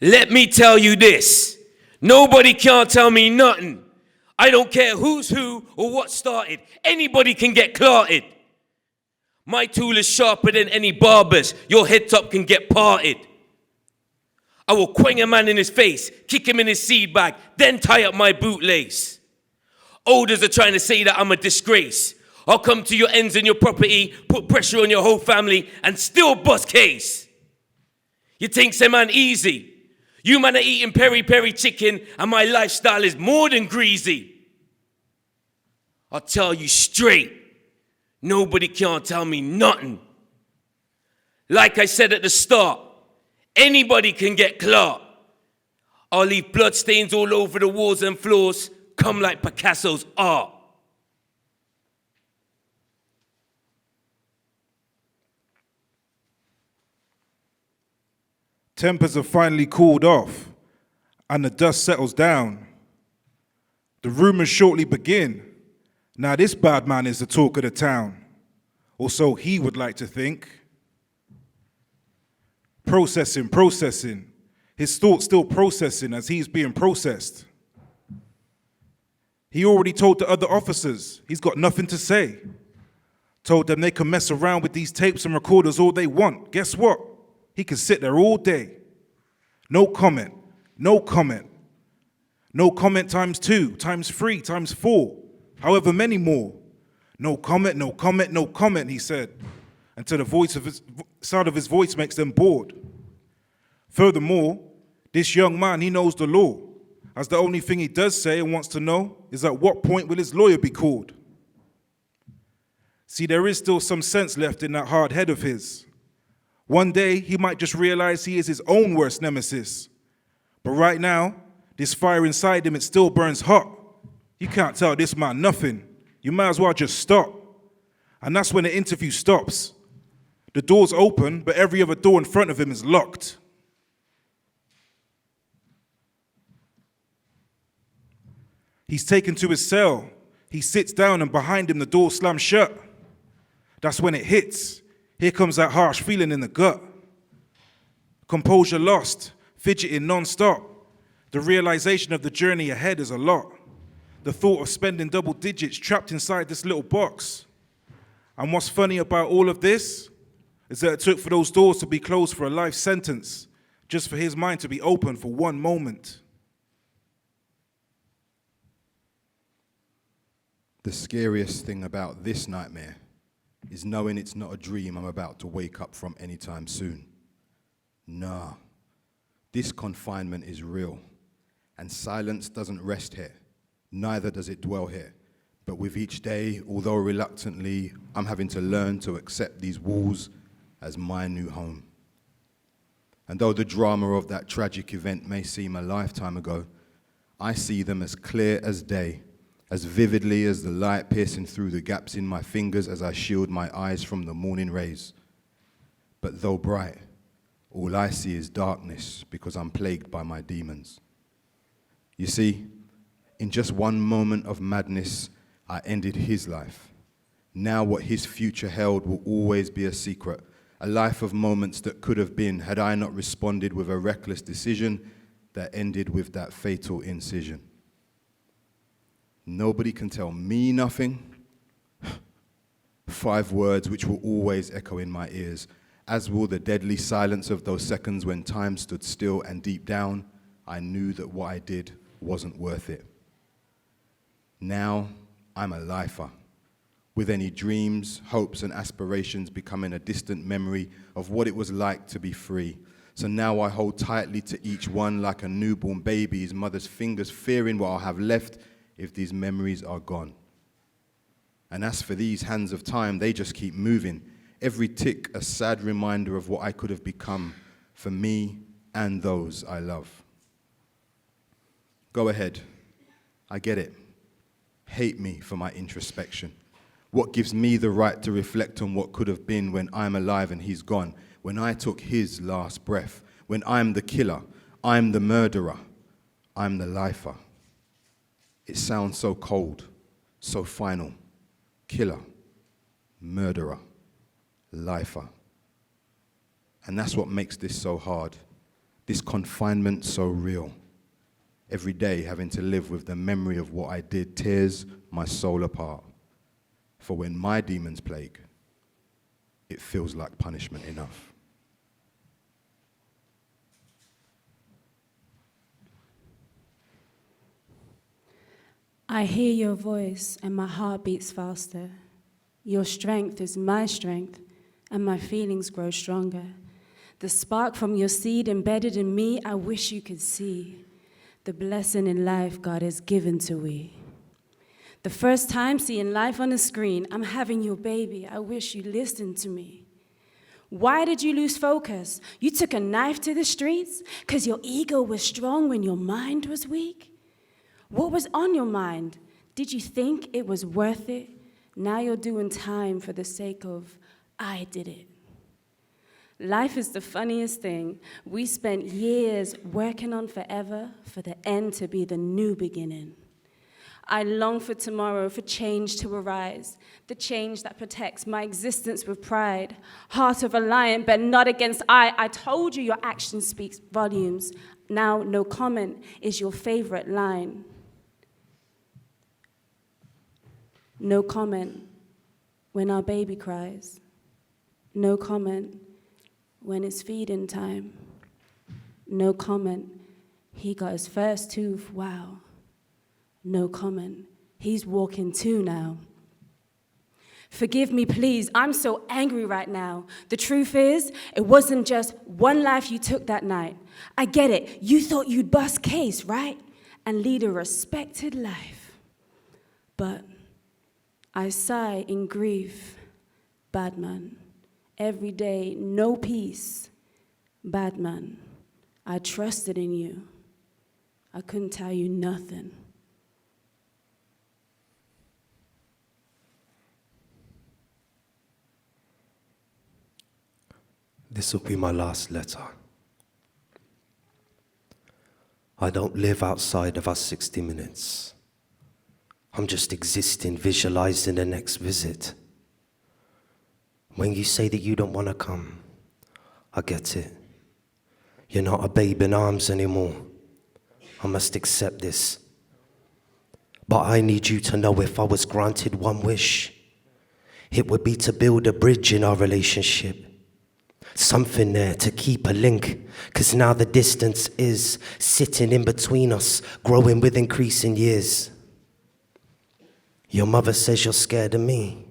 Let me tell you this. Nobody can't tell me nothing. I don't care who's who or what started. Anybody can get clarted. My tool is sharper than any barber's. Your head top can get parted. I will quang a man in his face, kick him in his seed bag, then tie up my bootlace. Olders are trying to say that I'm a disgrace. I'll come to your ends and your property, put pressure on your whole family, and still bust case. You think say man easy? You man are eating peri-peri chicken, and my lifestyle is more than greasy. I'll tell you straight, nobody can't tell me nothing. Like I said at the start, anybody can get caught. I'll leave bloodstains all over the walls and floors, come like Picasso's art. Tempers have finally cooled off, and the dust settles down. The rumors shortly begin. Now this bad man is the talk of the town, or so he would like to think. Processing. His thoughts still processing as he's being processed. He already told the other officers he's got nothing to say. Told them they can mess around with these tapes and recorders all they want. Guess what? He can sit there all day. No comment. No comment times 2, times 3, times 4, however many more. No comment, he said, until the sound of his voice makes them bored. Furthermore, this young man, he knows the law, as the only thing he does say and wants to know is at what point will his lawyer be called. See, there is still some sense left in that hard head of his. One day, he might just realize he is his own worst nemesis. But right now, this fire inside him, it still burns hot. You can't tell this man nothing. You might as well just stop. And that's when the interview stops. The door's open, but every other door in front of him is locked. He's taken to his cell. He sits down, and behind him, the door slams shut. That's when it hits. Here comes that harsh feeling in the gut. Composure lost, fidgeting non-stop. The realization of the journey ahead is a lot. The thought of spending double digits trapped inside this little box. And what's funny about all of this is that it took for those doors to be closed for a life sentence, just for his mind to be open for one moment. The scariest thing about this nightmare is knowing it's not a dream I'm about to wake up from anytime soon. Nah, this confinement is real, and silence doesn't rest here, neither does it dwell here. But with each day, although reluctantly, I'm having to learn to accept these walls as my new home. And though the drama of that tragic event may seem a lifetime ago, I see them as clear as day, as vividly as the light piercing through the gaps in my fingers as I shield my eyes from the morning rays. But though bright, all I see is darkness because I'm plagued by my demons. You see, in just one moment of madness, I ended his life. Now what his future held will always be a secret, a life of moments that could have been had I not responded with a reckless decision that ended with that fatal incision. Nobody can tell me nothing. 5 words which will always echo in my ears, as will the deadly silence of those seconds when time stood still and deep down, I knew that what I did wasn't worth it. Now, I'm a lifer, with any dreams, hopes, and aspirations becoming a distant memory of what it was like to be free. So now I hold tightly to each one like a newborn baby's mother's fingers, fearing what I'll have left if these memories are gone. And as for these hands of time, they just keep moving. Every tick a sad reminder of what I could have become for me and those I love. Go ahead, I get it. Hate me for my introspection. What gives me the right to reflect on what could have been when I'm alive and he's gone, when I took his last breath, when I'm the killer, I'm the murderer, I'm the lifer. It sounds so cold, so final. Killer, murderer, lifer. And that's what makes this so hard, This confinement so real. Every day having to live with the memory of what I did tears my soul apart. For when my demons plague, it feels like punishment enough. I hear your voice and my heart beats faster. Your strength is my strength and my feelings grow stronger. The spark from your seed embedded in me, I wish you could see. The blessing in life God has given to we. The first time seeing life on the screen, I'm having your baby, I wish you listened to me. Why did you lose focus? You took a knife to the streets? 'Cause your ego was strong when your mind was weak? What was on your mind? Did you think it was worth it? Now you're doing time for the sake of, I did it. Life is the funniest thing. We spent years working on forever for the end to be the new beginning. I long for tomorrow, for change to arise, the change that protects my existence with pride. Heart of a lion, but not against I told you your action speaks volumes. Now no comment is your favorite line. No comment when our baby cries. No comment when it's feeding time. No comment, he got his first tooth, wow. No comment, he's walking too now. Forgive me, please, I'm so angry right now. The truth is, it wasn't just one life you took that night. I get it, you thought you'd bust case, right? And lead a respected life. But I sigh in grief, bad man. Every day, no peace, bad man. I trusted in you. I couldn't tell you nothing. This will be my last letter. I don't live outside of our 60 minutes. I'm just existing, visualizing the next visit. When you say that you don't want to come, I get it. You're not a babe in arms anymore. I must accept this. But I need you to know if I was granted one wish, it would be to build a bridge in our relationship. Something there to keep a link, 'cause now the distance is sitting in between us, growing with increasing years. Your mother says you're scared of me.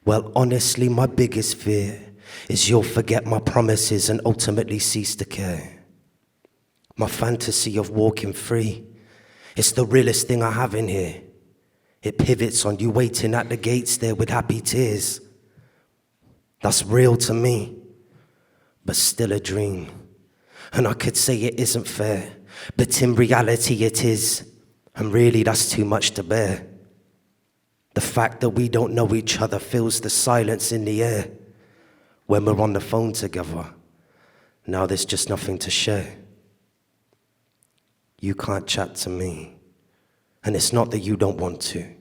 Well, honestly, my biggest fear is you'll forget my promises and ultimately cease to care. My fantasy of walking free, it's the realest thing I have in here. It pivots on you waiting at the gates there with happy tears. That's real to me, but still a dream. And I could say it isn't fair, but in reality it is. And really that's too much to bear. The fact that we don't know each other fills the silence in the air. When we're on the phone together, now there's just nothing to share. You can't chat to me, and it's not that you don't want to.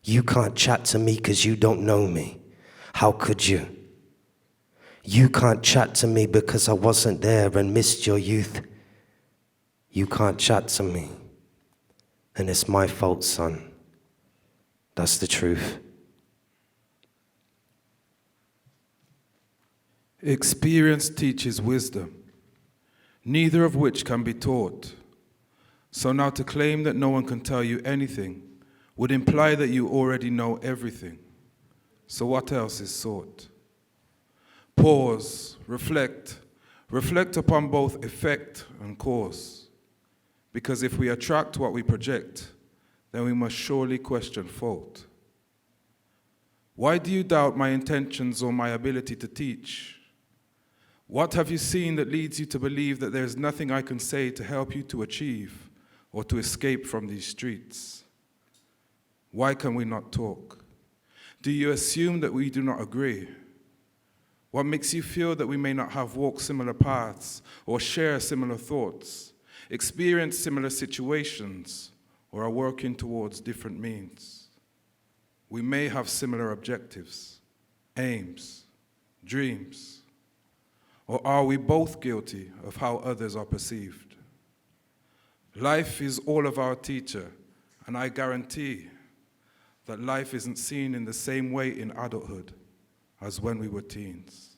You can't chat to me 'cause you don't know me. How could you? You can't chat to me because I wasn't there and missed your youth. You can't chat to me, and it's my fault, son. That's the truth. Experience teaches wisdom, neither of which can be taught. So now to claim that no one can tell you anything would imply that you already know everything. So what else is sought? Pause, reflect upon both effect and cause. Because if we attract what we project, then we must surely question fault. Why do you doubt my intentions or my ability to teach? What have you seen that leads you to believe that there is nothing I can say to help you to achieve or to escape from these streets? Why can we not talk? Do you assume that we do not agree? What makes you feel that we may not have walked similar paths or share similar thoughts, experience similar situations, or are working towards different means? We may have similar objectives, aims, dreams. Or are we both guilty of how others are perceived? Life is all of our teacher, and I guarantee that life isn't seen in the same way in adulthood as when we were teens.